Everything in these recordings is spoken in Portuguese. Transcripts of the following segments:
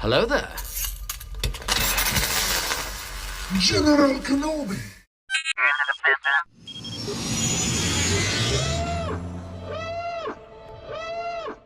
Hello there. General Kenobi!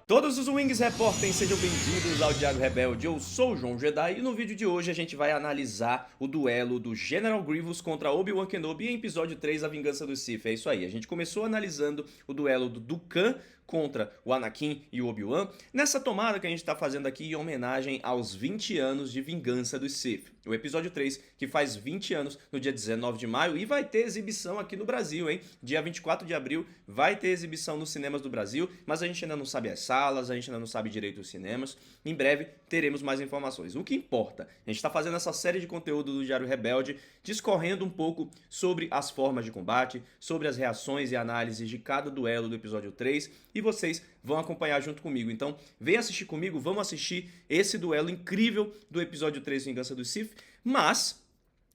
Todos os Wings reportem, sejam bem-vindos ao Diário Rebelde, eu sou o João Jedi e no vídeo de hoje a gente vai analisar o duelo do General Grievous contra Obi-Wan Kenobi em episódio 3, A Vingança do Sith. É isso aí, a gente começou analisando o duelo do Dooku contra o Anakin e o Obi-Wan, nessa tomada que a gente está fazendo aqui em homenagem aos 20 anos de Vingança do Sith. O episódio 3, que faz 20 anos no dia 19 de maio e vai ter exibição aqui no Brasil, hein? Dia 24 de abril vai ter exibição nos cinemas do Brasil, mas a gente ainda não sabe as salas, a gente ainda não sabe direito os cinemas. Em breve teremos mais informações. O que importa, a gente está fazendo essa série de conteúdo do Diário Rebelde, discorrendo um pouco sobre as formas de combate, sobre as reações e análises de cada duelo do episódio 3, e vocês vão acompanhar junto comigo. Então, vem assistir comigo, vamos assistir esse duelo incrível do episódio 3, Vingança do Sith, mas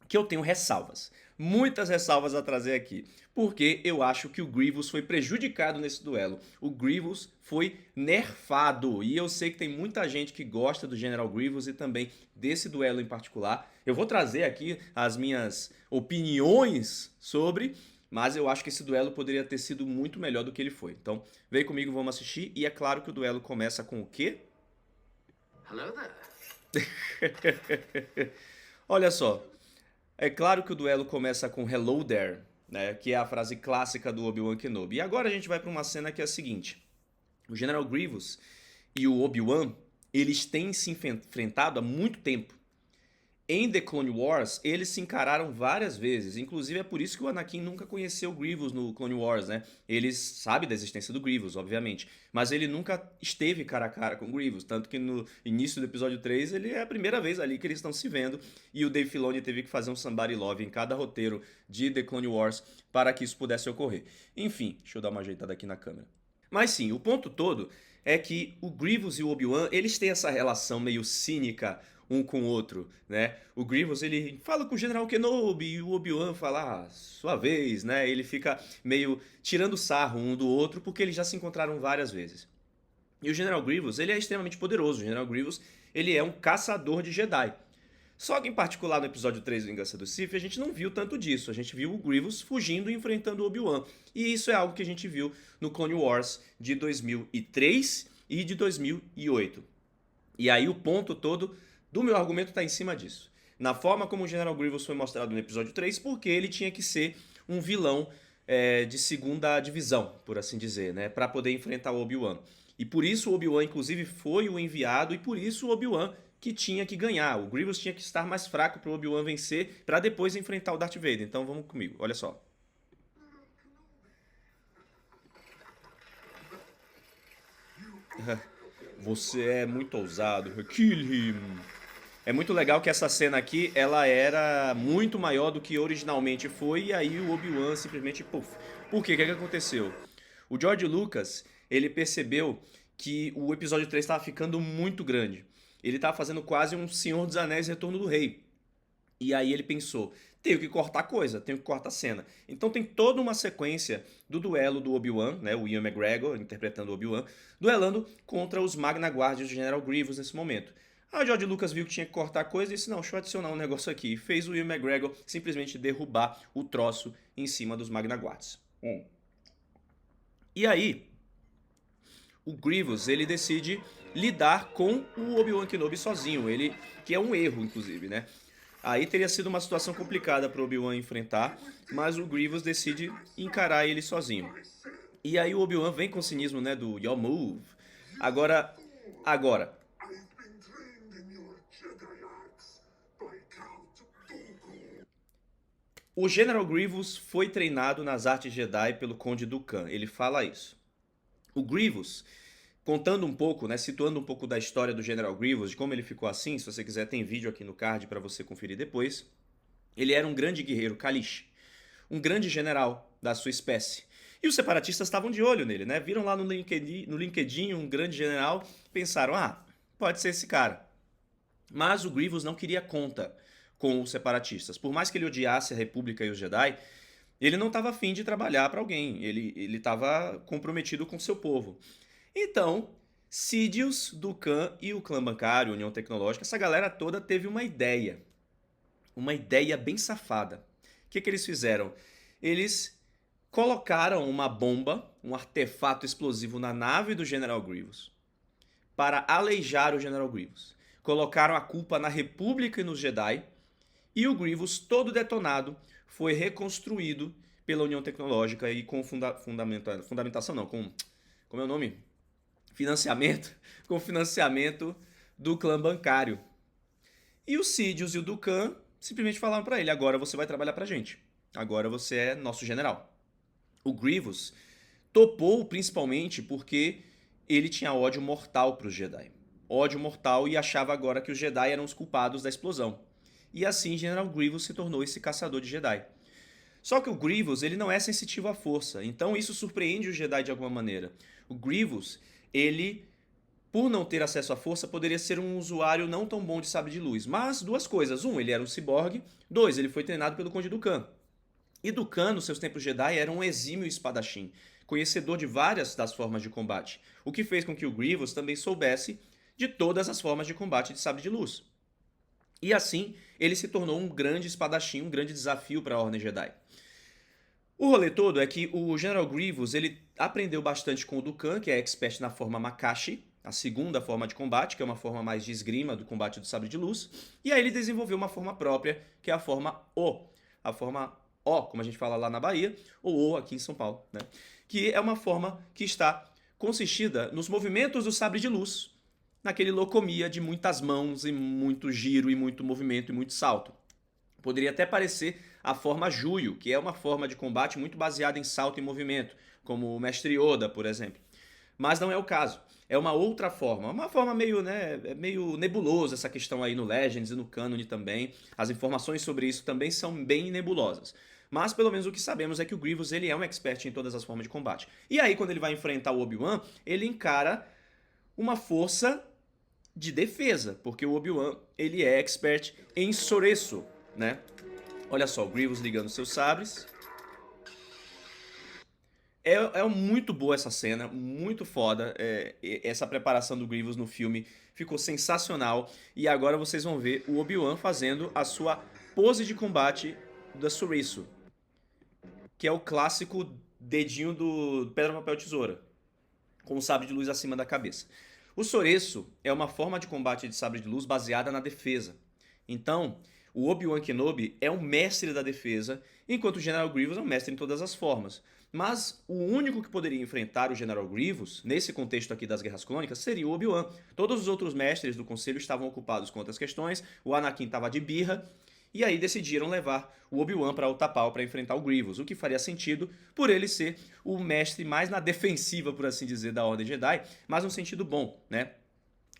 que eu tenho ressalvas. Muitas ressalvas a trazer aqui, porque eu acho que o Grievous foi prejudicado nesse duelo. O Grievous foi nerfado, e eu sei que tem muita gente que gosta do General Grievous e também desse duelo em particular. Eu vou trazer aqui as minhas opiniões sobre, mas eu acho que esse duelo poderia ter sido muito melhor do que ele foi. Então, vem comigo, vamos assistir, e é claro que o duelo começa com o quê? Hello there. Olha só. É claro que o duelo começa com Hello there, né, que é a frase clássica do Obi-Wan Kenobi. E agora a gente vai para uma cena que é a seguinte. O General Grievous e o Obi-Wan, eles têm se enfrentado há muito tempo. Em The Clone Wars, eles se encararam várias vezes. Inclusive é por isso que o Anakin nunca conheceu o Grievous no Clone Wars, né? Ele sabe da existência do Grievous, obviamente. Mas ele nunca esteve cara a cara com o Grievous. Tanto que no início do episódio 3, ele é a primeira vez ali que eles estão se vendo. E o Dave Filoni teve que fazer um somebody love em cada roteiro de The Clone Wars para que isso pudesse ocorrer. Enfim, deixa eu dar uma ajeitada aqui na câmera. Mas sim, o ponto todo é que o Grievous e o Obi-Wan, eles têm essa relação meio cínica um com o outro, né? O Grievous, ele fala com o General Kenobi e o Obi-Wan fala, sua vez, né? Ele fica meio tirando sarro um do outro porque eles já se encontraram várias vezes. E o General Grievous, ele é extremamente poderoso. O General Grievous, ele é um caçador de Jedi. Só que em particular no episódio 3 Vingança do Sith, a gente não viu tanto disso. A gente viu o Grievous fugindo e enfrentando o Obi-Wan. E isso é algo que a gente viu no Clone Wars de 2003 e de 2008. E aí o ponto todo do meu argumento está em cima disso. Na forma como o General Grievous foi mostrado no episódio 3, porque ele tinha que ser um vilão de segunda divisão, por assim dizer, né, para poder enfrentar o Obi-Wan. E por isso o Obi-Wan, inclusive, foi o enviado, e por isso o Obi-Wan que tinha que ganhar. O Grievous tinha que estar mais fraco para o Obi-Wan vencer, para depois enfrentar o Darth Vader. Então vamos comigo, olha só. Você é muito ousado. Kill him. É muito legal que essa cena aqui, ela era muito maior do que originalmente foi, e aí o Obi-Wan simplesmente, puf. Por quê? O que é que aconteceu? O George Lucas, ele percebeu que o episódio 3 estava ficando muito grande. Ele estava fazendo quase um Senhor dos Anéis Retorno do Rei. E aí ele pensou, tenho que cortar coisa, tenho que cortar cena. Então tem toda uma sequência do duelo do Obi-Wan, né, o Ian McGregor interpretando o Obi-Wan, duelando contra os Magna Guardians do General Grievous nesse momento. Aí o George Lucas viu que tinha que cortar coisa e disse, não, deixa eu adicionar um negócio aqui. E fez o Ian McGregor simplesmente derrubar o troço em cima dos Magna Guards. E aí, o Grievous, ele decide lidar com o Obi-Wan Kenobi sozinho, ele que é um erro, inclusive, né? Aí teria sido uma situação complicada para o Obi-Wan enfrentar, mas o Grievous decide encarar ele sozinho. E aí o Obi-Wan vem com o cinismo, né, do Your Move. Agora, o General Grievous foi treinado nas artes Jedi pelo Conde Dooku, ele fala isso. O Grievous, contando um pouco, né, situando um pouco da história do General Grievous, de como ele ficou assim, se você quiser tem vídeo aqui no card para você conferir depois. Ele era um grande guerreiro Kalish, um grande general da sua espécie. E os separatistas estavam de olho nele, né? Viram lá no LinkedIn um grande general, pensaram, pode ser esse cara. Mas o Grievous não queria conta com os separatistas. Por mais que ele odiasse a República e os Jedi, ele não estava afim de trabalhar para alguém. Ele estava comprometido com seu povo. Então, Sidious, Dukan e o clã bancário, União Tecnológica, essa galera toda teve uma ideia bem safada. O que eles fizeram? Eles colocaram uma bomba, um artefato explosivo na nave do General Grievous para aleijar o General Grievous. Colocaram a culpa na República e nos Jedi, e o Grievous, todo detonado, foi reconstruído pela União Tecnológica e com fundamentação não, com... como é o nome? Financiamento, com financiamento do clã bancário. E o Sidious e o Dukan simplesmente falaram para ele: agora você vai trabalhar pra gente. Agora você é nosso general. O Grievous topou principalmente porque ele tinha ódio mortal pros Jedi. Ódio mortal, e achava agora que os Jedi eram os culpados da explosão. E assim General Grievous se tornou esse caçador de Jedi. Só que o Grievous, ele não é sensitivo à força, então isso surpreende os Jedi de alguma maneira. O Grievous, ele, por não ter acesso à força, poderia ser um usuário não tão bom de sabre de luz. Mas duas coisas: um, ele era um ciborgue; dois, ele foi treinado pelo Conde Dukan. E Dukan, nos seus tempos Jedi, era um exímio espadachim, conhecedor de várias das formas de combate, o que fez com que o Grievous também soubesse de todas as formas de combate de sabre de luz. E assim, ele se tornou um grande espadachim, um grande desafio para a Ordem Jedi. O rolê todo é que o General Grievous, ele aprendeu bastante com o Dukan, que é expert na forma Makashi, a segunda forma de combate, que é uma forma mais de esgrima do combate do sabre de luz, e aí ele desenvolveu uma forma própria, que é a forma O, a forma O, como a gente fala lá na Bahia, ou O aqui em São Paulo, né? Que é uma forma que está consistida nos movimentos do sabre de luz, naquele locomia de muitas mãos e muito giro e muito movimento e muito salto. Poderia até parecer a forma Juyo, que é uma forma de combate muito baseada em salto e movimento, como o Mestre Yoda, por exemplo. Mas não é o caso. É uma outra forma. Uma forma meio, meio nebulosa essa questão aí no Legends e no Canon também. As informações sobre isso também são bem nebulosas. Mas pelo menos o que sabemos é que o Grievous, ele é um expert em todas as formas de combate. E aí quando ele vai enfrentar o Obi-Wan, ele encara uma força de defesa, porque o Obi-Wan, ele é expert em Soresu, né? Olha só, o Grievous ligando seus sabres. É muito boa essa cena, muito foda. Essa preparação do Grievous no filme ficou sensacional. E agora vocês vão ver o Obi-Wan fazendo a sua pose de combate da Soresu, que é o clássico dedinho do pedra, papel, tesoura, com o sabre de luz acima da cabeça. O Soresu é uma forma de combate de sabre de luz baseada na defesa. Então, o Obi-Wan Kenobi é um mestre da defesa, enquanto o General Grievous é um mestre em todas as formas. Mas o único que poderia enfrentar o General Grievous, nesse contexto aqui das Guerras Clônicas, seria o Obi-Wan. Todos os outros mestres do Conselho estavam ocupados com outras questões, o Anakin estava de birra, e aí decidiram levar o Obi-Wan para Utapau para enfrentar o Grievous, o que faria sentido por ele ser o mestre mais na defensiva, por assim dizer, da Ordem Jedi, mas num sentido bom, né?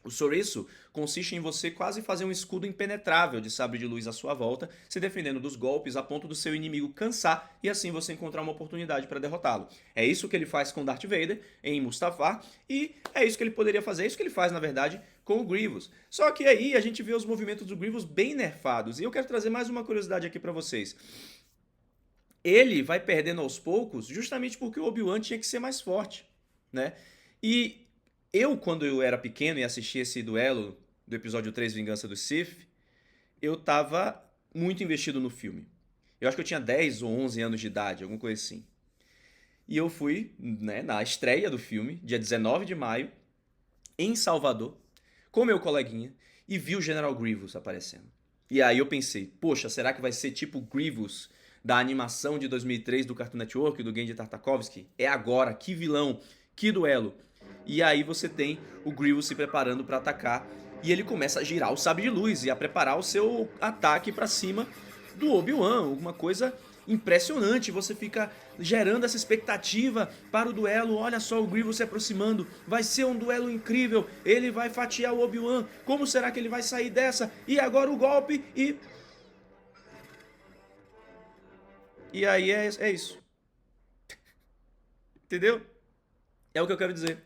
O Soresu consiste em você quase fazer um escudo impenetrável de sabre de luz à sua volta, se defendendo dos golpes a ponto do seu inimigo cansar e assim você encontrar uma oportunidade para derrotá-lo. É isso que ele faz com Darth Vader em Mustafar e é isso que ele poderia fazer, é isso que ele faz na verdade com o Grievous. Só que aí a gente vê os movimentos do Grievous bem nerfados e eu quero trazer mais uma curiosidade aqui para vocês. Ele vai perdendo aos poucos justamente porque o Obi-Wan tinha que ser mais forte, né? E quando eu era pequeno e assisti esse duelo do episódio 3, Vingança do Sith, eu tava muito investido no filme. Eu acho que eu tinha 10 ou 11 anos de idade, alguma coisa assim. E eu fui, né, na estreia do filme, dia 19 de maio, em Salvador, com meu coleguinha, e vi o General Grievous aparecendo. E aí eu pensei, poxa, será que vai ser tipo o Grievous da animação de 2003 do Cartoon Network, do Genndy Tartakovsky? É agora, que vilão, que duelo. E aí você tem o Grievous se preparando para atacar e ele começa a girar o sabre de luz e a preparar o seu ataque para cima do Obi-Wan, uma coisa impressionante. Você fica gerando essa expectativa para o duelo. Olha só o Grievous se aproximando, vai ser um duelo incrível, ele vai fatiar o Obi-Wan, como será que ele vai sair dessa? E agora o golpe e aí é isso. Entendeu? É o que eu quero dizer.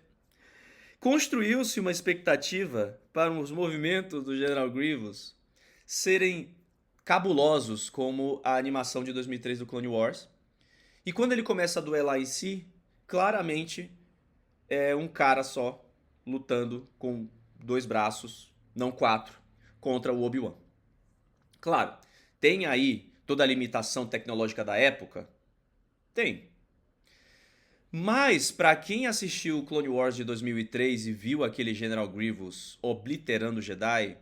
Construiu-se uma expectativa para os movimentos do General Grievous serem cabulosos como a animação de 2003 do Clone Wars. E quando ele começa a duelar em si, claramente é um cara só lutando com 2 braços, não 4, contra o Obi-Wan. Claro, tem aí toda a limitação tecnológica da época? Tem. Mas, pra quem assistiu o Clone Wars de 2003 e viu aquele General Grievous obliterando o Jedi,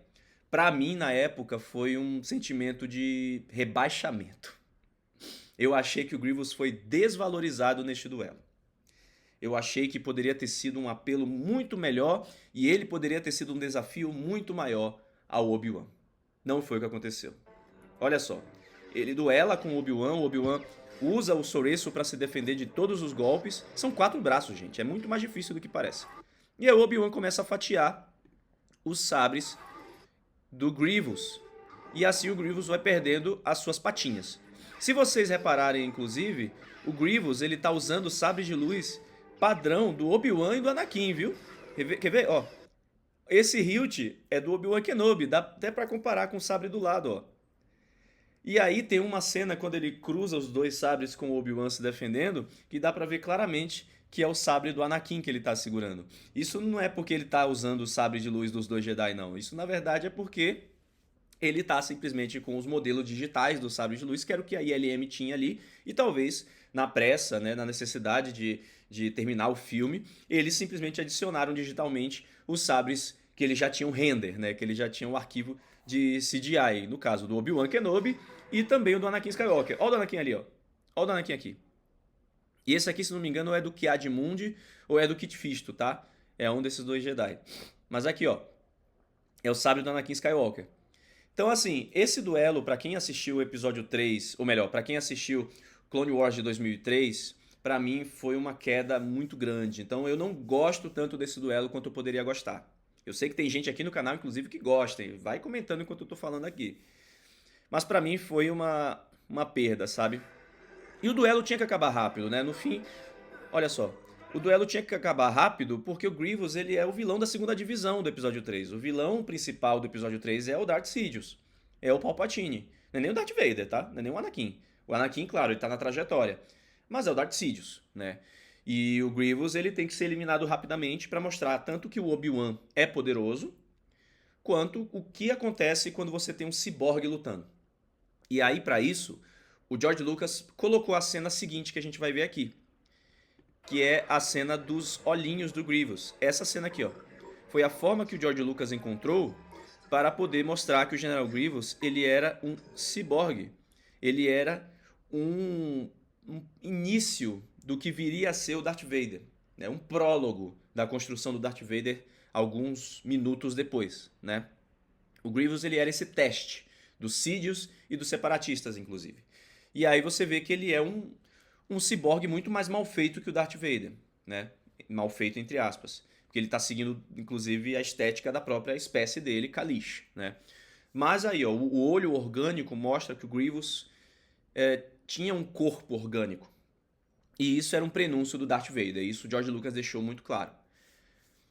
pra mim, na época, foi um sentimento de rebaixamento. Eu achei que o Grievous foi desvalorizado neste duelo. Eu achei que poderia ter sido um apelo muito melhor e ele poderia ter sido um desafio muito maior ao Obi-Wan. Não foi o que aconteceu. Olha só, ele duela com o Obi-Wan usa o Soreço para se defender de todos os golpes. São 4 braços, gente, é muito mais difícil do que parece. E aí o Obi-Wan começa a fatiar os sabres do Grievous. E assim o Grievous vai perdendo as suas patinhas. Se vocês repararem, inclusive, o Grievous ele tá usando o sabre de luz padrão do Obi-Wan e do Anakin, viu? Quer ver? Ó, esse hilt é do Obi-Wan Kenobi, dá até pra comparar com o sabre do lado, ó. E aí tem uma cena quando ele cruza os 2 sabres com o Obi-Wan se defendendo, que dá pra ver claramente que é o sabre do Anakin que ele tá segurando. Isso não é porque ele tá usando o sabre de luz dos 2 Jedi, não. Isso na verdade é porque ele tá simplesmente com os modelos digitais do sabre de luz, que era o que a ILM tinha ali, e talvez na pressa, né, na necessidade de terminar o filme, eles simplesmente adicionaram digitalmente os sabres que eles já tinham render, né, que eles já tinham o arquivo de CGI, no caso do Obi-Wan Kenobi e também o do Anakin Skywalker. Olha o do Anakin ali, ó. Olha o do Anakin aqui. E esse aqui, se não me engano, é do Ki-Adi-Mundi ou é do Kit Fisto, tá? É um desses 2 Jedi. Mas aqui, ó, é o sabre do Anakin Skywalker. Então, assim, esse duelo, pra quem assistiu o episódio 3, ou melhor, pra quem assistiu Clone Wars de 2003, pra mim foi uma queda muito grande. Então, eu não gosto tanto desse duelo quanto eu poderia gostar. Eu sei que tem gente aqui no canal, inclusive, que gosta. Vai comentando enquanto eu tô falando aqui. Mas pra mim foi uma perda, sabe? E o duelo tinha que acabar rápido, né? No fim, olha só. O duelo tinha que acabar rápido porque o Grievous ele é o vilão da segunda divisão do episódio 3. O vilão principal do episódio 3 é o Darth Sidious. É o Palpatine. Não é nem o Darth Vader, tá? Não é nem o Anakin. O Anakin, claro, ele tá na trajetória. Mas é o Darth Sidious, né? E o Grievous ele tem que ser eliminado rapidamente para mostrar tanto que o Obi-Wan é poderoso, quanto o que acontece quando você tem um ciborgue lutando. E aí, para isso, o George Lucas colocou a cena seguinte que a gente vai ver aqui, que é a cena dos olhinhos do Grievous. Essa cena aqui, ó. Foi a forma que o George Lucas encontrou para poder mostrar que o General Grievous ele era um ciborgue. Ele era um início do que viria a ser o Darth Vader, né? Um prólogo da construção do Darth Vader alguns minutos depois, né? O Grievous ele era esse teste dos Sidious e dos separatistas, inclusive. E aí você vê que ele é um ciborgue muito mais mal feito que o Darth Vader, né? Mal feito entre aspas, porque ele está seguindo inclusive a estética da própria espécie dele, Kalish, né? Mas aí, ó, o olho orgânico mostra que o Grievous tinha um corpo orgânico. E isso era um prenúncio do Darth Vader, isso o George Lucas deixou muito claro.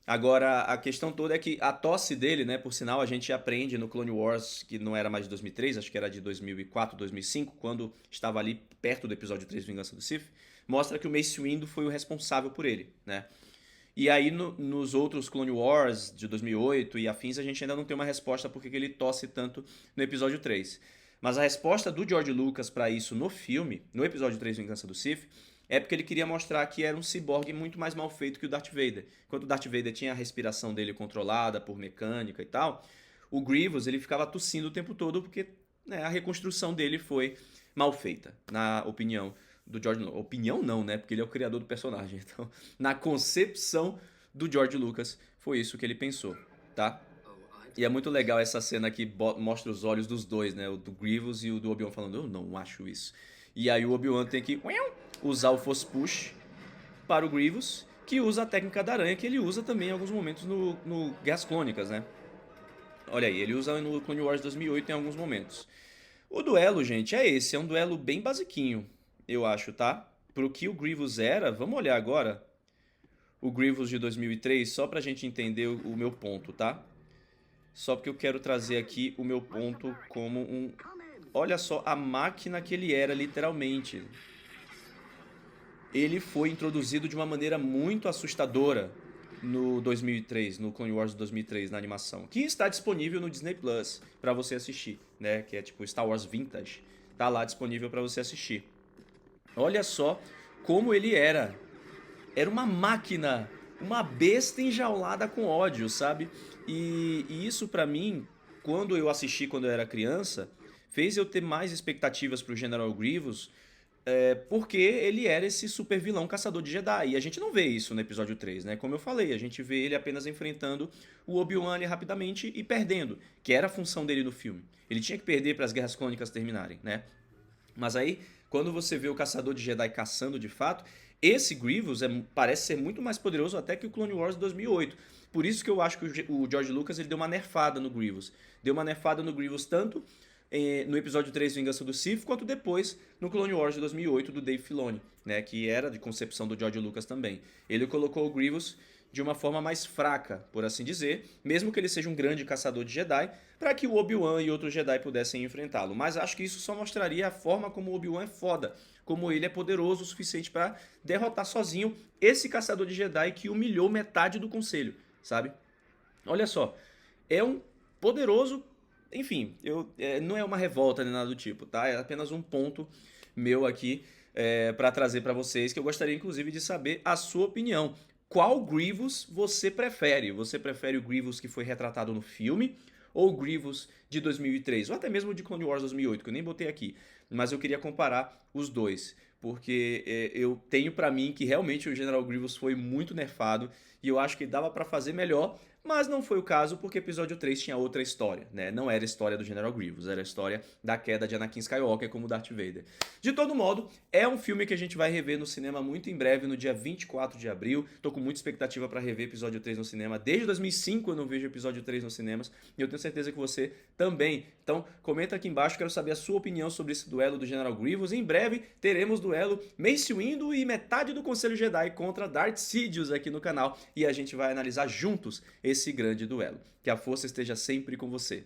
Agora, a questão toda é que a tosse dele, né, por sinal, a gente aprende no Clone Wars, que não era mais de 2003, acho que era de 2004, 2005, quando estava ali perto do episódio 3, Vingança do Sith, mostra que o Mace Windu foi o responsável por ele, né? E aí, nos outros Clone Wars de 2008 e afins, a gente ainda não tem uma resposta por que ele tosse tanto no episódio 3. Mas a resposta do George Lucas para isso no filme, no episódio 3, Vingança do Sith, é porque ele queria mostrar que era um ciborgue muito mais mal feito que o Darth Vader. Enquanto o Darth Vader tinha a respiração dele controlada por mecânica e tal, o Grievous ele ficava tossindo o tempo todo porque, né, a reconstrução dele foi mal feita, na opinião do George Lucas. Opinião não, né? Porque ele é o criador do personagem. Então, na concepção do George Lucas, foi isso que ele pensou, tá? E é muito legal essa cena que mostra os olhos dos dois, né? O do Grievous e o do Obi-Wan falando, eu não acho isso. E aí o Obi-Wan tem que usar o Force Push para o Grievous, que usa a técnica da aranha, que ele usa também em alguns momentos no Guerras Clônicas, né? Olha aí, ele usa no Clone Wars 2008 em alguns momentos. O duelo, gente, é esse. É um duelo bem basiquinho, eu acho, tá? Pro que o Grievous era, vamos olhar agora o Grievous de 2003, só pra gente entender o meu ponto, tá? Só porque eu quero trazer aqui o meu ponto como um... Olha só a máquina que ele era, literalmente. Ele foi introduzido de uma maneira muito assustadora no 2003, no Clone Wars 2003, na animação, que está disponível no Disney Plus para você assistir, né? Que é tipo Star Wars Vintage, tá lá disponível para você assistir. Olha só como ele era. Era uma máquina, uma besta enjaulada com ódio, sabe? E isso pra mim, quando eu assisti quando eu era criança, fez eu ter mais expectativas pro General Grievous, porque ele era esse super vilão caçador de Jedi. E a gente não vê isso no episódio 3, né? Como eu falei, a gente vê ele apenas enfrentando o Obi-Wan ali rapidamente e perdendo, que era a função dele no filme. Ele tinha que perder para as Guerras Clônicas terminarem, né? Mas aí, quando você vê o caçador de Jedi caçando de fato, esse Grievous parece ser muito mais poderoso até que o Clone Wars de 2008. Por isso que eu acho que o George Lucas ele deu uma nerfada no Grievous. Deu uma nerfada no Grievous tanto no episódio 3, Vingança do Sith, quanto depois no Clone Wars de 2008 do Dave Filoni, né, que era de concepção do George Lucas também. Ele colocou o Grievous de uma forma mais fraca, por assim dizer, mesmo que ele seja um grande caçador de Jedi, para que o Obi-Wan e outros Jedi pudessem enfrentá-lo. Mas acho que isso só mostraria a forma como o Obi-Wan é foda, como ele é poderoso o suficiente para derrotar sozinho esse caçador de Jedi que humilhou metade do conselho, sabe? Olha só, é um poderoso... Enfim, não é uma revolta nem nada do tipo, tá? É apenas um ponto meu aqui para trazer para vocês, que eu gostaria inclusive de saber a sua opinião. Qual Grievous você prefere? Você prefere o Grievous que foi retratado no filme ou o Grievous de 2003? Ou até mesmo de Clone Wars 2008, que eu nem botei aqui. Mas eu queria comparar os dois, porque eu tenho pra mim que realmente o General Grievous foi muito nerfado e eu acho que dava pra fazer melhor, mas não foi o caso porque episódio 3 tinha outra história, né? Não era a história do General Grievous, era a história da queda de Anakin Skywalker como Darth Vader. De todo modo, é um filme que a gente vai rever no cinema muito em breve, no dia 24 de abril. Tô com muita expectativa pra rever episódio 3 no cinema. Desde 2005 eu não vejo episódio 3 nos cinemas e eu tenho certeza que você também. Então, comenta aqui embaixo, quero saber a sua opinião sobre esse duelo do General Grievous. Em breve teremos duelo Mace Windu e metade do Conselho Jedi contra Darth Sidious aqui no canal e a gente vai analisar juntos esse grande duelo. Que a força esteja sempre com você.